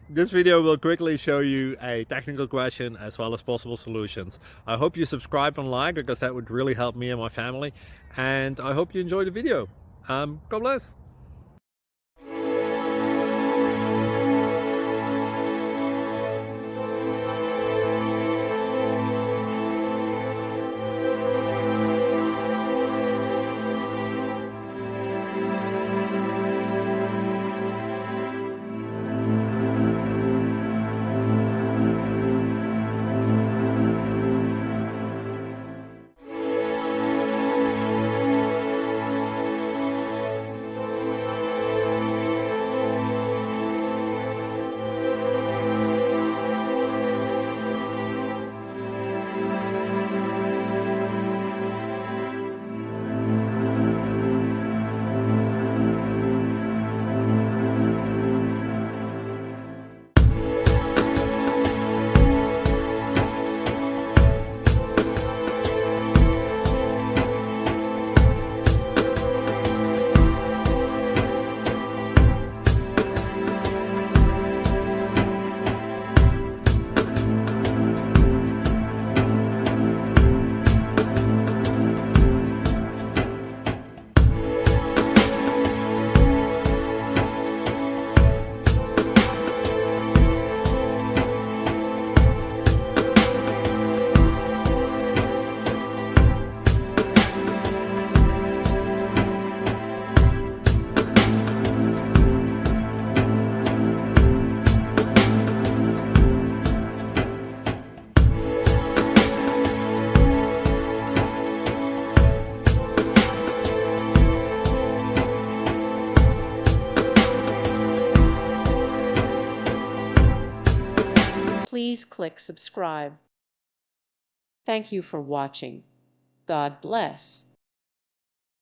This video will quickly show you a technical question as well as possible solutions. I hope you subscribe and like, because that would really help me and my family. And I hope you enjoy the video. God bless. Please click subscribe. Thank you for watching. God bless.